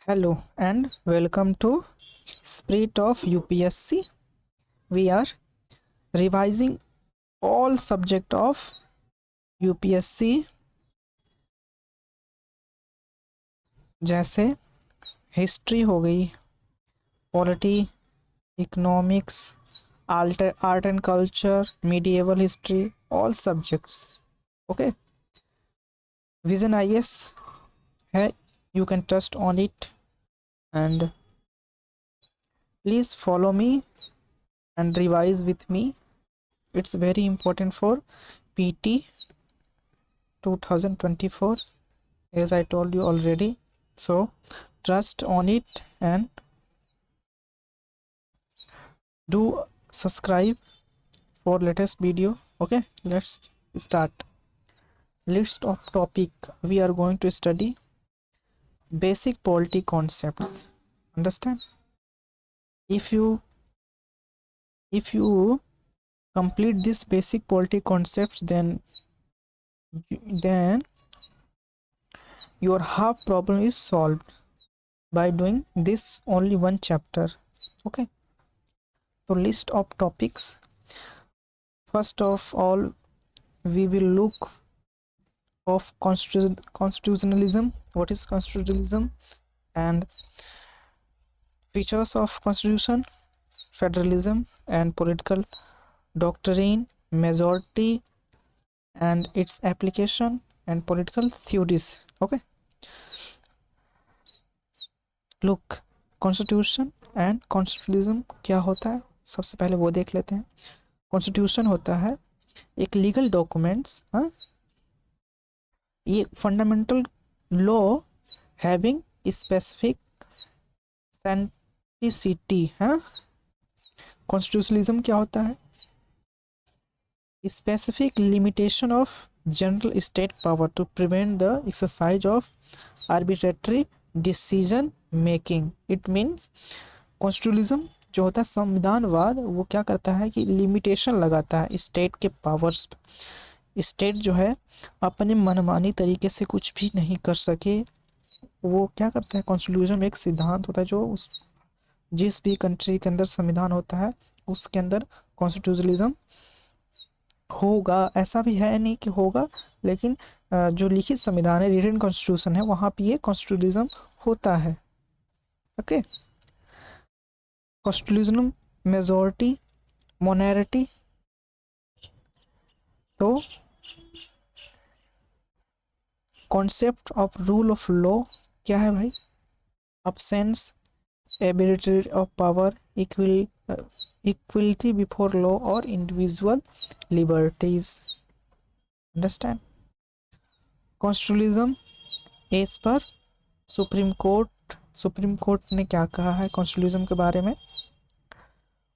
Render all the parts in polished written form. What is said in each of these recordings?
Hello and welcome to Spirit of UPSC. We are revising all subject of UPSC जैसे history हो गई, polity, economics, art and culture, medieval history, all subjects. Okay, vision IAS है, you can trust on it and please follow me and revise with me. It's very important for PT 2024, as I told you already. So trust on it and do subscribe for latest video. Okay, let's start. List of topic we are going to study: basic polity concepts. Understand? If you complete this basic polity concepts, then your half problem is solved by doing this only one chapter. Okay, so list of topics. First of all, we will look of constitutionalism. What is constitutionalism? And features of constitution, federalism and political doctrine, majority and its application, and political theories. Okay, look, constitution and constitutionalism क्या होता है, सबसे पहले वो देख लेते हैं. Constitution होता है एक लीगल डॉक्यूमेंट्स, हाँ, ये fundamental law having specific sanctity. हाँ, कॉन्स्टिट्यूशनलिज्म क्या होता है? Specific limitation of general state power to prevent the exercise of arbitrary decision making. It means constitutionalism जो होता है संविधानवाद, वो क्या करता है कि लिमिटेशन लगाता है स्टेट के पावर्स. स्टेट जो है अपने मनमानी तरीके से कुछ भी नहीं कर सके. वो क्या करता है, कॉन्स्टिट्यूशन में एक सिद्धांत होता है जो उस जिस भी कंट्री के अंदर संविधान होता है उसके अंदर कॉन्स्टिट्यूशनलिज्म होगा. ऐसा भी है नहीं कि होगा, लेकिन जो लिखित संविधान है, रिटन कॉन्स्टिट्यूशन है, वहाँ पे ये कॉन्स्टिट्यूशनलिज्म होता है. Okay, constitutional majority, minority. तो concept of rule of law क्या है भाई? Absence, ability of power, equality before law और individual liberties. Understand? Constitutionalism as per supreme court ने क्या कहा है कॉन्स्टिट्यूशनलिज्म के बारे में?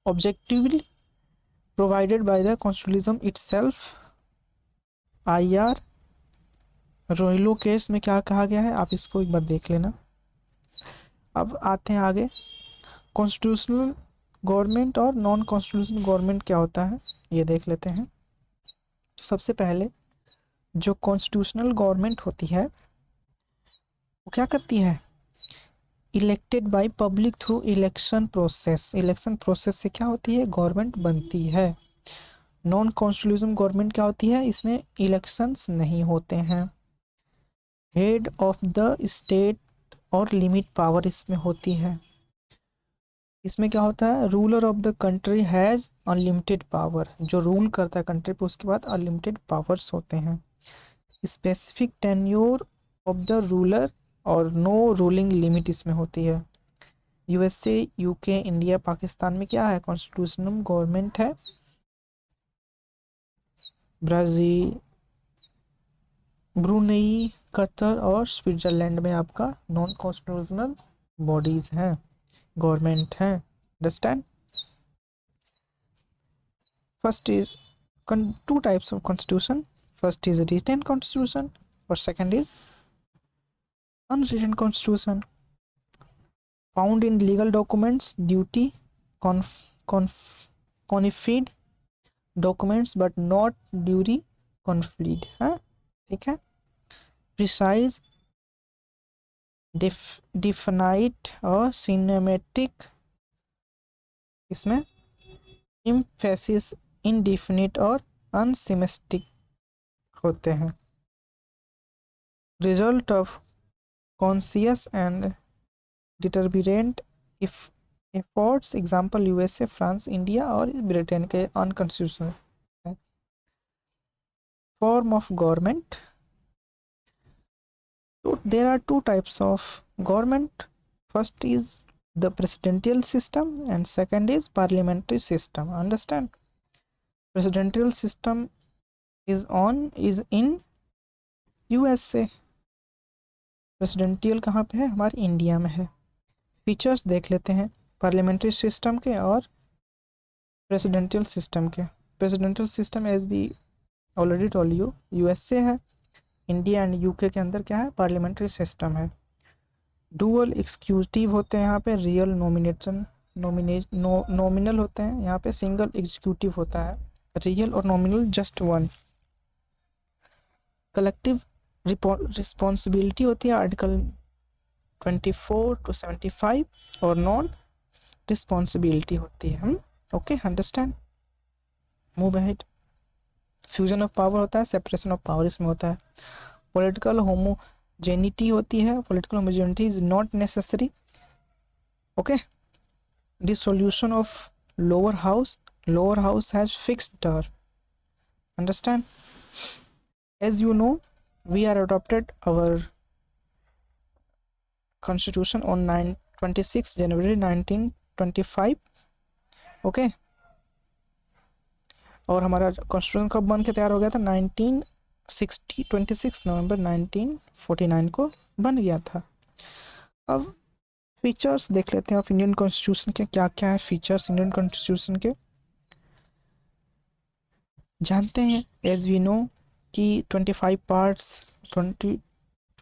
Objectively provided by the constitutionalism itself. IR Coelho case में क्या कहा गया है, आप इसको एक बार देख लेना. अब आते हैं आगे. कॉन्स्टिट्यूशनल गवर्नमेंट और नॉन कॉन्स्टिट्यूशनल गवर्नमेंट क्या होता है, ये देख लेते हैं. तो सबसे पहले जो कॉन्स्टिट्यूशनल गवर्नमेंट होती है वो क्या करती है? Elected by public through election process. Election process से क्या होती है? गवर्नमेंट बनती है. नॉन कॉन्स्टिट्यूशनल गवर्नमेंट क्या होती है? इसमें इलेक्शंस नहीं होते हैं. हेड ऑफ द स्टेट और लिमिट पावर इसमें होती है. इसमें क्या होता है? Ruler of the country has unlimited power. जो रूल करता है कंट्री पे उसके बाद अनलिमिटेड पावर्स होते हैं. Specific tenure of the ruler और नो रूलिंग लिमिट इसमें होती है. यूएसए, यूके, इंडिया, पाकिस्तान में क्या है? कॉन्स्टिट्यूशनल गवर्नमेंट है. ब्राज़ील, ब्रुनेई, कतर और स्विट्जरलैंड में आपका नॉन कॉन्स्टिट्यूशनल बॉडीज हैं, गवर्नमेंट हैं. Understand? First is two types of constitution. First is written constitution और second is unwritten constitution. Found in legal documents, duly, codified documents but not duly conflict है. ठीक है. Precise definite और systematic, इसमें imprecise indefinite और unsystematic होते हैं। Result of conscious and determinant if efforts, example USA, France, India और Britain के अनकॉन्स्टिट्यूशनल है। Form of government, so there are two types of government. First is the presidential system and second is parliamentary system. Understand? Presidential system is in USA. Presidential कहाँ पे है? हमारे India में है। Features देख लेते हैं पार्लियामेंट्री सिस्टम के और प्रेसिडेंटियल सिस्टम के। Presidential system as we already told you USA है। इंडिया एंड यूके के अंदर क्या है? पार्लियामेंट्री सिस्टम है। डुअल एग्जीक्यूटिव होते हैं यहाँ पे, रियल नॉमिनल होते हैं यहाँ पे, सिंगल एग्जीक्यूटिव होता है, रियल और nominal just one. Collective responsibility होती है आर्टिकल 24 to 75 और नॉन रिस्पॉन्सिबिलिटी होती है। Okay, understand, move ahead. Fusion of power होता है, सेपरेशन ऑफ पावर इसमें होता है। पॉलिटिकल होमोजेनिटी होती है, political homogeneity is not necessary. Okay, dissolution of lower house has fixed term. Understand? As you know we are adopted our constitution on 26 January 1925। Okay, और हमारा constitution कब बन के तैयार हो गया था? 26 नवंबर 1949 को बन गया था। अब फीचर्स देख लेते हैं ऑफ इंडियन कॉन्स्टिट्यूशन के, क्या क्या है फीचर्स इंडियन कॉन्स्टिट्यूशन के, जानते हैं। एज वी नो कि 25 पार्ट्स,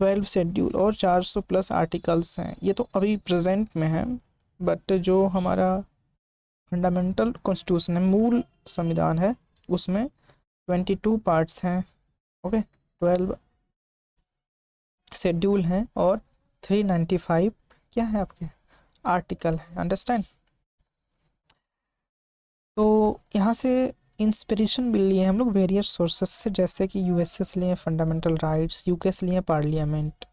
12 शेड्यूल और 400 प्लस आर्टिकल्स हैं। ये तो अभी प्रेजेंट में है, बट जो हमारा फंडामेंटल कॉन्स्टिट्यूशन है, मूल संविधान है, उसमें 22 पार्ट्स हैं। ओके, 12 शेड्यूल हैं और 395 क्या है आपके आर्टिकल है। अंडरस्टैंड? तो यहाँ से इंस्पिरेशन मिल रही है हम लोग वेरियस सोर्सेस से, जैसे कि यूएसए से लिए फंडामेंटल राइट्स, यूके से लिए parliament.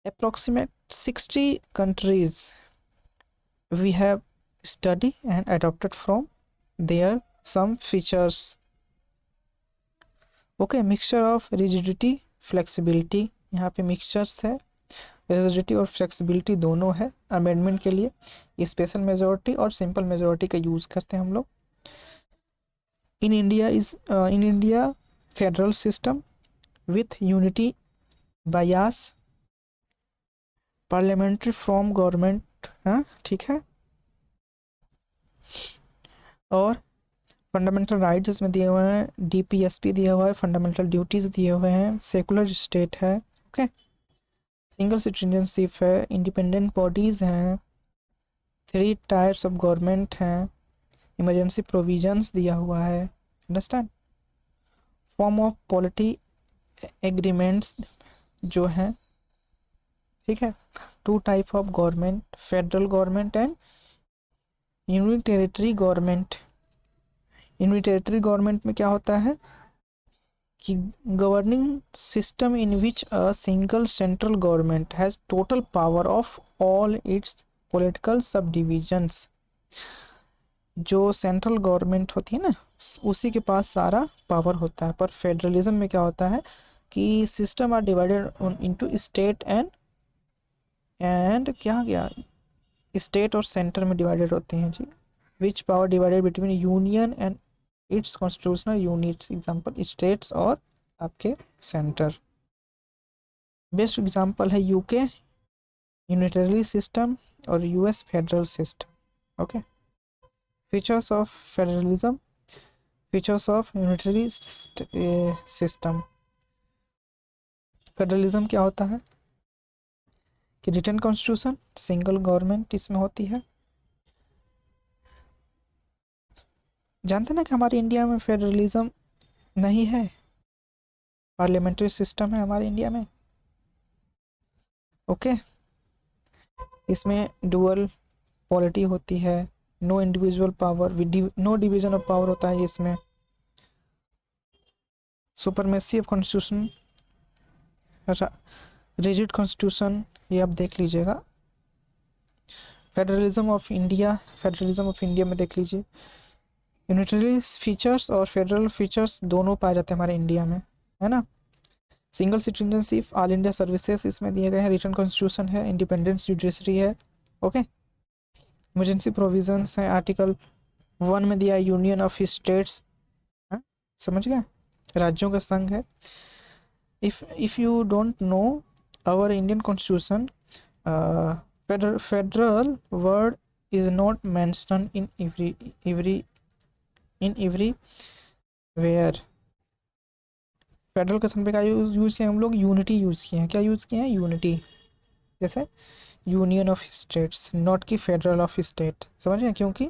Approximate 60 countries we have study and adopted from their some features. Okay, mixture of rigidity flexibility, यहाँ पे मिक्सचर्स है, रिजिडिटी और फ्लेक्सिबिलिटी दोनों है। अमेंडमेंट के लिए स्पेशल मेजोरिटी और सिंपल मेजोरिटी का यूज़ करते हैं हम लोग। in India federal system with unity bias, parliamentary form government, हाँ ठीक है। और फंडामेंटल राइट्स इसमें दिए हुए हैं, डीपीएसपी दिया हुआ है, फंडामेंटल ड्यूटीज दिए हुए हैं, सेकुलर स्टेट है। ओके, सिंगल सिटीजनशिप है, इंडिपेंडेंट बॉडीज हैं, 3 टायर्स ऑफ गवर्नमेंट हैं, इमरजेंसी प्रोविजंस दिया हुआ है। Understand? Form of polity agreements जो हैं, ठीक है। 2 type of government, federal government and unitary government. Unitary government में क्या होता है कि governing system in which a single central government has total power of all its political subdivisions. जो सेंट्रल गवर्नमेंट होती है ना, उसी के पास सारा पावर होता है। पर फेडरलिज्म में क्या होता है कि system are divided into state and क्या गया, स्टेट और सेंटर में डिवाइडेड होते हैं जी। Which power divided between union and its constitutional units, example states और आपके सेंटर। बेस्ट एग्जांपल है यूके यूनिटरी सिस्टम और US federal system. Okay, features of federalism, features of unitary system. Federalism क्या होता है कि रिटन कॉन्स्टिट्यूशन, सिंगल गवर्नमेंट इसमें होती है। जानते ना कि हमारे इंडिया में फेडरलिज्म नहीं है, पार्लियामेंट्री सिस्टम है हमारे इंडिया में। ओके, इसमें डुअल पॉलिटी होती है, no individual power, no division of power होता है इसमें, supremacy of constitution, rigid constitution, ये आप देख लीजिएगा। Federalism of India, federalism of India में देख लीजिए, यूनिटरी फीचर्स और फेडरल फीचर्स दोनों पाए जाते हैं हमारे इंडिया में, है ना। Single citizenship, all India services इसमें दिए गए हैं, रिटर्न कॉन्स्टिट्यूशन है, इंडिपेंडेंस जुडिशरी है, ओके। इमरजेंसी प्रोविजंस है, आर्टिकल 1 में दिया है यूनियन ऑफ स्टेट्स, समझ गए, राज्यों का संघ है। If you don't know our Indian constitution, federal word is not mention in everywhere. Federal का संघ पे क्या यूज किया हम लोग, यूनिटी यूज किए हैं, क्या यूज किए हैं, यूनिटी, जैसे यूनियन ऑफ स्टेट्स, नॉट कि फेडरल ऑफ स्टेट, समझ गए, क्योंकि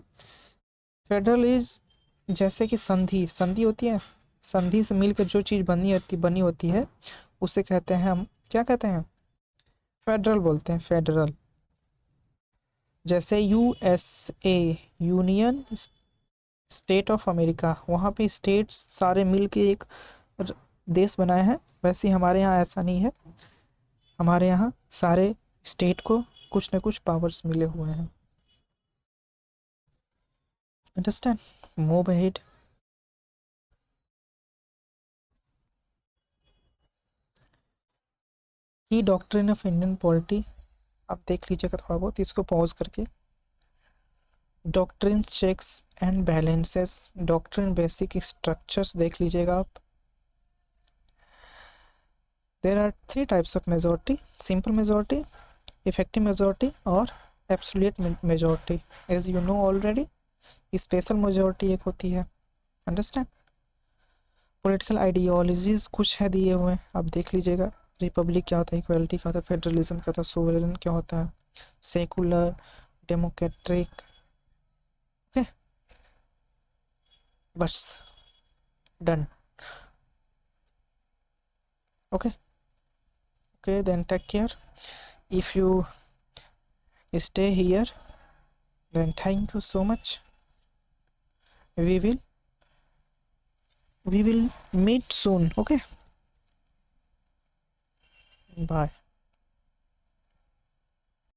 फेडरल इज जैसे कि संधि, संधि होती है, संधि से मिलकर जो चीज़ बनी होती है उसे कहते हैं हम, क्या कहते हैं, फेडरल बोलते हैं, फेडरल। जैसे USA, union state of America, वहाँ पे स्टेट्स सारे मिल के एक देश बनाए हैं, वैसे हमारे यहाँ ऐसा नहीं है, हमारे यहाँ सारे स्टेट को कुछ न कुछ पावर्स मिले हुए हैं, अंडरस्टैंड, मूव अहेड। की डॉक्ट्रिन ऑफ इंडियन पॉलिटी, आप देख लीजिएगा थोड़ा बहुत, इसको पॉज करके। Doctrine checks and balances, doctrine basic structures देख लीजिएगा आप। There are 3 types of majority, simple majority, effective majority और absolute majority, as you know already. Special majority एक होती है, अंडरस्टैंड। पॉलिटिकल आइडियोलॉजीज कुछ है दिए हुए हैं, आप देख लीजिएगा। रिपब्लिक क्या होता है, इक्वलिटी क्या होता है, फेडरलिज्म क्या होता है, सोवरेन क्या होता है, सेकुलर, डेमोक्रेटिक, ओके, बस done, okay okay, then take care. If you stay here, then thank you so much. we will we will meet soon, okay, bye.